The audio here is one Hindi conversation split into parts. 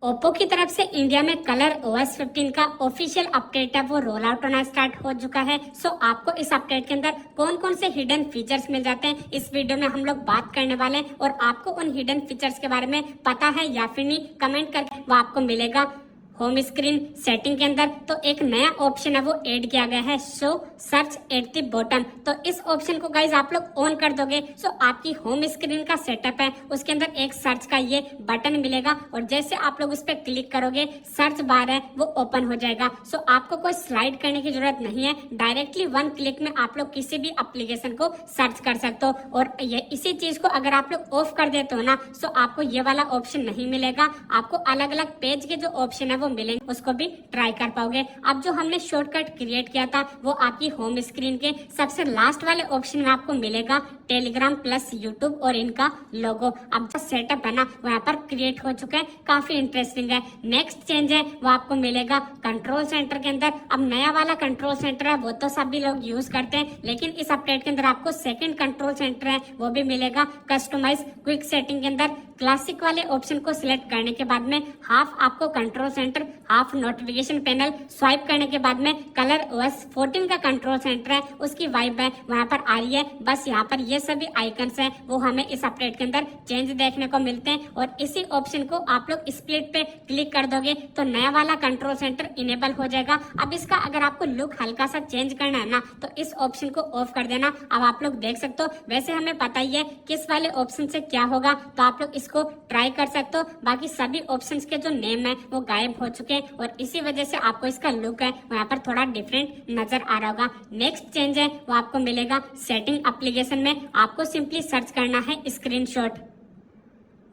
ओप्पो की तरफ से इंडिया में कलर OS 15 का ऑफिशियल अपडेट है वो रोल आउट होना स्टार्ट हो चुका है। सो आपको इस अपडेट के अंदर कौन कौन से हिडन फीचर्स मिल जाते हैं इस वीडियो में हम लोग बात करने वाले हैं, और आपको उन हिडन फीचर्स के बारे में पता है या फिर नहीं, कमेंट करके वो आपको मिलेगा। होम स्क्रीन सेटिंग के अंदर तो एक नया ऑप्शन है वो ऐड किया गया है, show search at the bottom. तो इस ऑप्शन को गाइज आप लोग ऑन कर दोगे सो आपकी होम स्क्रीन का सेटअप है उसके अंदर एक सर्च का ये बटन मिलेगा, और जैसे आप लोग उस पर क्लिक करोगे सर्च बार है वो ओपन हो जाएगा। सो आपको कोई स्लाइड करने की जरूरत नहीं है, डायरेक्टली वन क्लिक में आप लोग किसी भी एप्लीकेशन को सर्च कर सकते हो। और ये इसी चीज को अगर आप लोग ऑफ कर देते हो ना सो आपको ये वाला ऑप्शन नहीं मिलेगा। आपको अलग अलग पेज के जो ऑप्शन है वो मिलेंगे, उसको भी ट्राई कर पाओगे। अब जो हमने शॉर्टकट क्रिएट किया था वो आपकी होम स्क्रीन के सबसे लास्ट वाले ऑप्शन में आपको मिलेगा, टेलीग्राम प्लस यूट्यूब और इनका लोगो। अब जो सेटअप है ना वो यहाँ पर क्रिएट हो चुका है, काफी इंटरेस्टिंग है। नेक्स्ट चेंज है वो आपको मिलेगा कंट्रोल सेंटर के अंदर। अब नया वाला कंट्रोल सेंटर है वो तो सभी लोग यूज करते हैं, लेकिन इस अपडेट के अंदर आपको सेकंड कंट्रोल सेंटर है वो भी मिलेगा। कस्टमाइज क्विक सेटिंग के अंदर क्लासिक वाले ऑप्शन को सिलेक्ट करने के बाद में हाफ आपको control centre, half notification panel, swipe करने के बाद में कलर OS 14 का कंट्रोल सेंटर है उसकी वाइब है वहाँ पर आ रही है। बस यहाँ पर ये सभी आइकन्स हैं वो हमें इस अपडेट के अंदर चेंज देखने को मिलते हैं, और इसी ऑप्शन को आप लोग स्प्लिट पे क्लिक कर दोगे तो नया वाला कंट्रोल सेंटर इनेबल हो जाएगा। अब इसका अगर आपको लुक हल्का सा चेंज करना है ना तो इस ऑप्शन को ऑफ कर देना। अब आप लोग देख सकते हो, वैसे हमें पता ही है किस वाले ऑप्शन से क्या होगा, तो आप लोग इसको ट्राई कर सकते हो। बाकी सभी ऑप्शंस के जो नेम है वो गायब हो चुके हैं, और इसी वजह से आपको इसका लुक है वहाँ पर थोड़ा डिफरेंट नजर आ रहा होगा। नेक्स्ट चेंज है वो आपको मिलेगा सेटिंग एप्लीकेशन में। आपको सिंपली सर्च करना है स्क्रीनशॉट।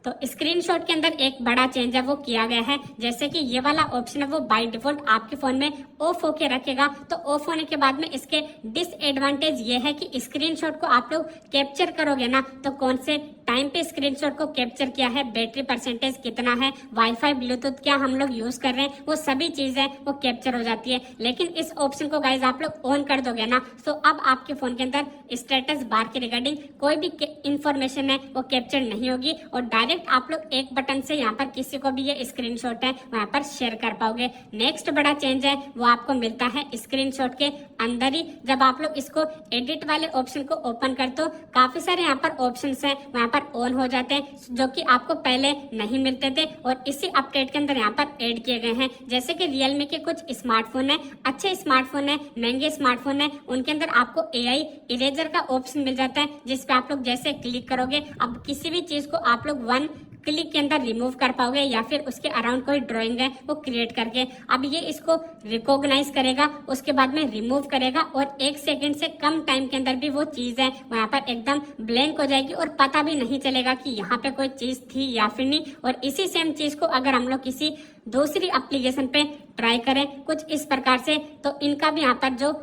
तो स्क्रीनशॉट के अंदर एक बड़ा चेंज है वो किया गया है, जैसे कि ये वाला ऑप्शन है वो बाय डिफॉल्ट आपके फोन में ऑफ होके रखेगा। तो ऑफ होने के बाद में इसके डिसएडवांटेज ये है कि स्क्रीनशॉट को आप लोग कैप्चर करोगे ना तो कौन से टाइम पे स्क्रीनशॉट को कैप्चर किया है, बैटरी परसेंटेज कितना है, वाईफाई ब्लूटूथ क्या हम लोग यूज कर रहे हैं, वो सभी चीजें वो कैप्चर हो जाती है। लेकिन इस ऑप्शन को गाइज आप लोग ऑन कर दोगे ना तो अब आपके फोन के अंदर स्टेटस बार के रिगार्डिंग कोई भी इंफॉर्मेशन है वो कैप्चर नहीं होगी, और डायरेक्ट आप लोग एक बटन से यहाँ पर किसी को भी ये स्क्रीनशॉट है वहाँ पर शेयर कर पाओगे। नेक्स्ट बड़ा चेंज है वो आपको मिलता है स्क्रीनशॉट के अंदर ही। जब आप लोग इसको एडिट वाले ऑप्शन को ओपन करते हो काफी सारे यहाँ पर ऑप्शन है वहाँ पर ऑन हो जाते हैं जो कि आपको पहले नहीं मिलते थे, और इसी अपडेट के अंदर यहाँ पर ऐड किए गए हैं। जैसे कि रियलमी के कुछ स्मार्टफोन है, अच्छे स्मार्टफोन है, महंगे स्मार्टफोन है, उनके अंदर आपको AI इरेजर का ऑप्शन मिल जाता है, जिसपे आप लोग जैसे क्लिक करोगे अब किसी भी चीज को आप लोग वन क्लिक के अंदर रिमूव कर पाओगे, या फिर उसके अराउंड कोई ड्राइंग है वो क्रिएट करके। अब ये इसको रिकॉग्नाइज करेगा, उसके बाद में रिमूव करेगा, और 1 सेकंड से कम टाइम के अंदर भी वो चीज है वहाँ पर एकदम ब्लैंक हो जाएगी और पता भी नहीं चलेगा कि यहाँ पे कोई चीज थी या फिर नहीं। और इसी सेम चीज को अगर हम लोग किसी दूसरी एप्लीकेशन पे ट्राई करें कुछ इस प्रकार से, तो इनका भी यहाँ पर जो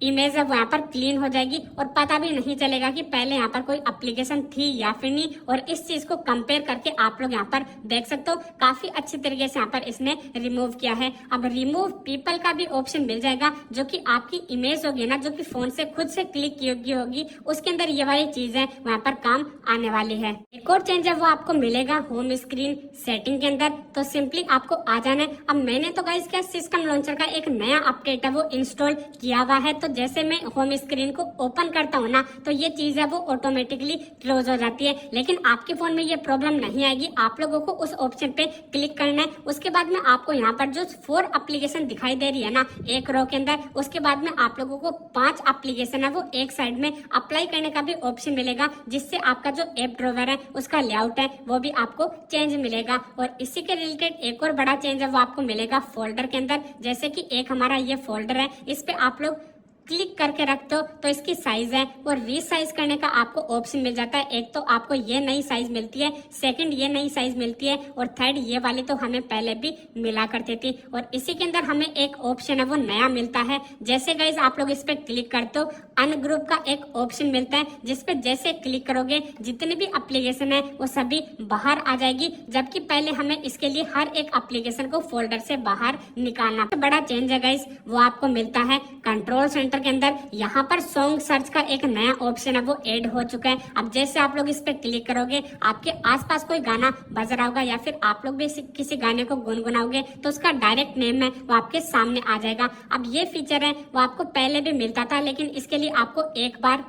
इमेज है वो यहाँ पर क्लीन हो जाएगी और पता भी नहीं चलेगा कि पहले यहाँ पर कोई एप्लीकेशन थी या फिर नहीं। और इस चीज को कंपेयर करके आप लोग यहाँ पर देख सकते हो काफी अच्छी तरीके से यहाँ पर इसने रिमूव किया है। अब रिमूव पीपल का भी ऑप्शन मिल जाएगा, जो कि आपकी इमेज होगी ना जो कि फोन से खुद से क्लिक की होगी उसके अंदर ये वाली चीज है वहाँ पर काम आने वाली है। एक और चेंज है वो आपको मिलेगा होम स्क्रीन सेटिंग के अंदर। तो सिंपली आपको आ जाना है। अब मैंने तो गाइस क्या सिस्टम लॉन्चर का एक नया अपडेट है वो इंस्टॉल किया हुआ है, तो जैसे मैं होम स्क्रीन को ओपन करता हूँ ना तो ये चीज है वो ऑटोमेटिकली क्लोज हो जाती है। लेकिन आपके फोन में ये प्रॉब्लम नहीं आएगी, आप लोगों को उस ऑप्शन पे क्लिक करना है। उसके बाद में आपको यहाँ पर जो 4 एप्लीकेशन दिखाई दे रही है ना एक रो के अंदर, उसके बाद में आप लोगों को 5 एप्लीकेशन है वो एक साइड में अप्लाई करने का भी ऑप्शन मिलेगा, जिससे आपका जो ऐप ड्रॉवर है उसका लेआउट है वो भी आपको चेंज मिलेगा। और इसी के रिलेटेड एक और बड़ा चेंज है वो आपको मिलेगा फोल्डर के अंदर। जैसे कि एक हमारा ये फोल्डर है, इस पे आप लोग क्लिक करके रखते हो तो इसकी साइज है वो रीसाइज करने का आपको ऑप्शन मिल जाता है। एक तो आपको ये नई साइज मिलती है, सेकंड ये नई साइज मिलती है, और थर्ड ये वाली तो हमें पहले भी मिला करती थी। और इसी के अंदर हमें एक ऑप्शन है वो नया मिलता है। जैसे गाइज आप लोग इस पे क्लिक करते हो अनग्रुप का एक ऑप्शन मिलता है, जिसपे जैसे क्लिक करोगे जितनी भी एप्लीकेशन है वो सभी बाहर आ जाएगी, जबकि पहले हमें इसके लिए हर एक एप्लीकेशन को फोल्डर से बाहर निकालना। बड़ा चेंज है गाइज वो आपको मिलता है कंट्रोल सेंटर सेंटर के अंदर यहाँ पर सॉन्ग सर्च का एक नया ऑप्शन है वो ऐड हो चुका है। अब जैसे आप लोग इस पे क्लिक करोगे, आपके आसपास कोई गाना बज रहा होगा या फिर आप लोग भी किसी गाने को गुनगुनाओगे तो उसका डायरेक्ट नेम है वो आपके सामने आ जाएगा। अब ये फीचर है वो आपको पहले भी मिलता था, लेकिन इसके लिए आपको एक बार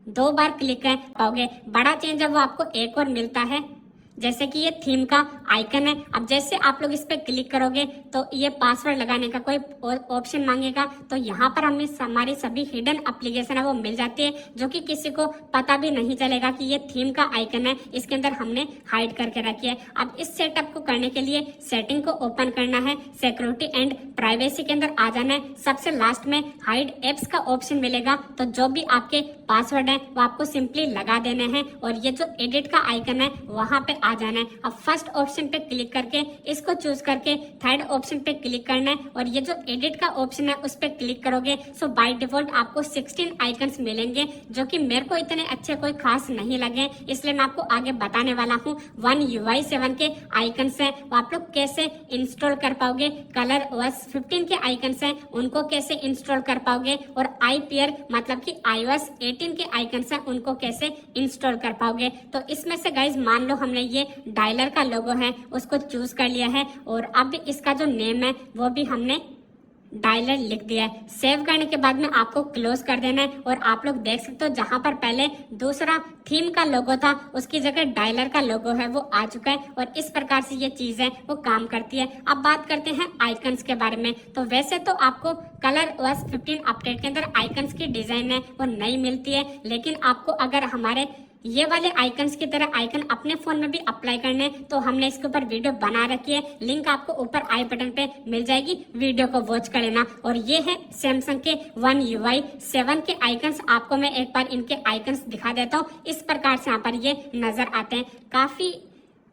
2 बार क्लिक कर पाओगे। बड़ा चेंज है वो आपको एक और मिलता है, जैसे कि ये थीम का आइकन है। अब जैसे आप लोग इस पे क्लिक करोगे तो ये पासवर्ड लगाने का कोई ऑप्शन मांगेगा, तो यहाँ पर हमें हमारी सभी हिडन एप्लीकेशन है वो मिल जाती है, जो कि किसी को पता भी नहीं चलेगा कि ये थीम का आइकन है, इसके अंदर हमने हाइड करके रखी है। अब इस सेटअप को करने के लिए सेटिंग को ओपन करना है, सिक्योरिटी एंड प्राइवेसी के अंदर आ जाना है। सबसे लास्ट में हाइड एप्स का ऑप्शन मिलेगा, तो जो भी आपके पासवर्ड है वो आपको सिंपली लगा देने हैं और ये जो एडिट का आइकन है वहां पे आ जाना है। अब फर्स्ट ऑप्शन पे क्लिक करके इसको चूज करके थर्ड ऑप्शन पे क्लिक करना है और ये जो एडिट का ऑप्शन है उस पे क्लिक करोगे। सो बाय डिफॉल्ट आपको 16 आइकन्स मिलेंगे, जो कि मेरे को इतने अच्छे कोई खास नहीं लगे, इसलिए मैं आपको आगे बताने वाला हूँ। One UI 7 के आइकन्स है वो आप लोग कैसे इंस्टॉल कर पाओगे, कलर OS 15 के आइकन्स है उनको कैसे इंस्टॉल कर पाओगे, और iPeer मतलब कि iOS 18 के आइकन्स है उनको कैसे इंस्टॉल कर पाओगे। तो इसमें से गाइज मान लो हमने ये डायलर का लोगो है उसको चूज कर लिया है और अब इसका जो नेम है वो भी हमने डायलर लिख दिया है। सेव करने के बाद में आपको क्लोज कर देना है और आप लोग देख सकते हो जहां पर पहले दूसरा थीम का लोगो था उसकी जगह डायलर का लोगो है वो आ चुका है और इस प्रकार से ये चीज है वो काम करती है। अब बात करते हैं आइकन्स के बारे में। तो वैसे तो आपको कलर OS 15 अपडेट के अंदर आइकन्स की डिजाइन है वो नई मिलती है, लेकिन आपको अगर हमारे ये वाले आइकन्स की तरह आइकन अपने फोन में भी अप्लाई करने तो हमने इसके ऊपर वीडियो बना रखी है, लिंक आपको ऊपर आई बटन पे मिल जाएगी, वीडियो को वॉच कर लेना। और ये है सैमसंग के One UI 7 के आइकन्स। आपको मैं एक बार इनके आइकन्स दिखा देता हूँ। इस प्रकार से यहाँ पर ये नजर आते हैं, काफी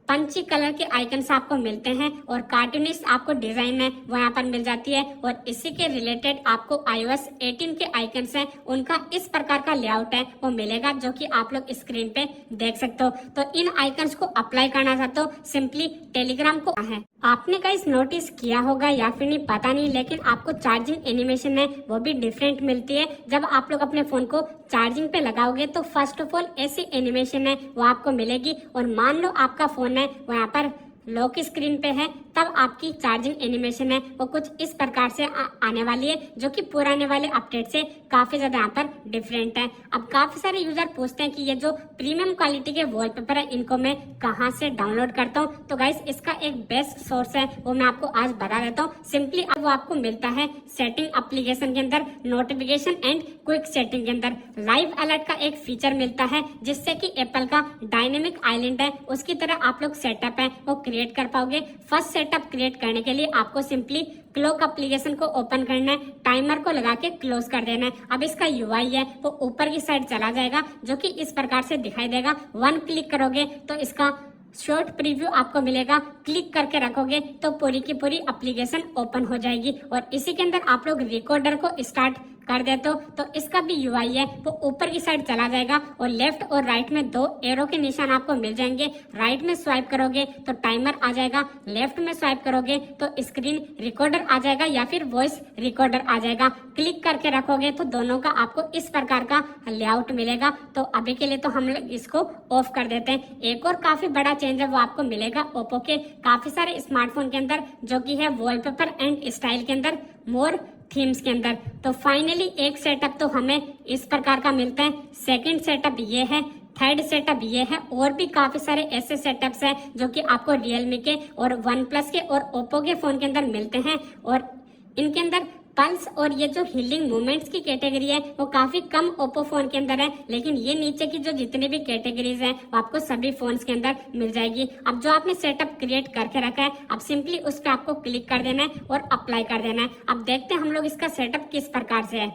पंची कलर के आइकन्स आपको मिलते हैं और कार्टूनिस्ट आपको डिजाइन है वो यहाँ पर मिल जाती है। और इसी के रिलेटेड आपको iOS 18 के आइकन्स हैं उनका इस प्रकार का लेआउट है वो मिलेगा, जो कि आप लोग स्क्रीन पे देख सकते हो। तो इन आइकन्स को अप्लाई करना चाहते हो सिंपली टेलीग्राम को है। आपने गाइस नोटिस किया होगा या फिर नहीं पता नहीं, लेकिन आपको चार्जिंग एनिमेशन है वो भी डिफरेंट मिलती है। जब आप लोग अपने फोन को चार्जिंग पे लगाओगे तो फर्स्ट ऑफ ऑल ऐसी एनिमेशन है वो आपको मिलेगी, और मान लो आपका फोन है वो यहाँ पर लॉक स्क्रीन पे है तब आपकी चार्जिंग एनिमेशन है वो कुछ इस प्रकार से आने वाली है, जो कि पुराने वाले अपडेट से काफी ज्यादा यहाँ पर डिफरेंट है। अब काफी सारे यूजर पूछते हैं कि ये जो प्रीमियम क्वालिटी के वॉलपेपर है इनको मैं कहाँ से डाउनलोड करता हूँ। तो गाइस इसका एक बेस्ट सोर्स है वो मैं आपको आज बता देता हूँ। सिंपली वो आपको मिलता है सेटिंग एप्लीकेशन के अंदर, नोटिफिकेशन एंड क्विक सेटिंग के अंदर लाइव अलर्ट का एक फीचर मिलता है, जिससे कि एप्पल का डायनेमिक आइलैंड है उसकी तरह आप लोग सेटअप है वो क्रिएट कर पाओगे। फर्स्ट सेटअप क्रिएट करने के लिए आपको सिंपली क्लॉक एप्लीकेशन को ओपन करना है, टाइमर को लगा के क्लोज कर देना है। अब इसका UI है वो ऊपर की साइड चला जाएगा, जो कि इस प्रकार से दिखाई देगा। 1 क्लिक करोगे तो इसका शॉर्ट प्रीव्यू आपको मिलेगा, क्लिक करके रखोगे तो पूरी की पूरी एप्लीकेशन ओपन हो जाएगी। और इसी के अंदर आप लोग रिकॉर्डर को स्टार्ट कर देते हो तो इसका भी UI है वो ऊपर की साइड चला जाएगा और लेफ्ट और राइट में 2 एरो के निशान आपको मिल जाएंगे। राइट में स्वाइप करोगे तो टाइमर आ जाएगा, लेफ्ट में स्वाइप करोगे तो स्क्रीन रिकॉर्डर आ जाएगा या फिर वॉइस रिकॉर्डर आ जाएगा। क्लिक करके रखोगे तो दोनों का आपको इस प्रकार का लेआउट मिलेगा। तो अभी के लिए तो हम लोग इसको ऑफ कर देते हैं। एक और काफी बड़ा चेंज है वो आपको मिलेगा ओप्पो के काफी सारे स्मार्टफोन के अंदर, जो कि है वॉलपेपर एंड स्टाइल के अंदर, मोर थीम्स के अंदर। तो फाइनली एक सेटअप तो हमें इस प्रकार का मिलता है, सेकंड सेटअप ये है, थर्ड सेटअप ये है, और भी काफी सारे ऐसे सेटअप्स हैं जो कि आपको रियलमी के और OnePlus के और ओप्पो के फोन के अंदर मिलते हैं। और इनके अंदर पल्स और ये जो हीलिंग मूवमेंट्स की कैटेगरी है वो काफी कम ओप्पो फोन के अंदर है, लेकिन ये नीचे की जो जितनी भी कैटेगरीज हैं वो आपको सभी फोन्स के अंदर मिल जाएगी। अब जो आपने सेटअप क्रिएट करके रखा है अब सिंपली उस पर आपको क्लिक कर देना है और अप्लाई कर देना है। अब देखते हैं हम लोग इसका सेटअप किस प्रकार से है।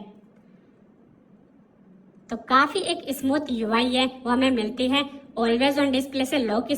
तो काफी एक स्मूथ UI है वो हमें मिलती है। ऑलवेज ऑन डिस्प्ले से लॉक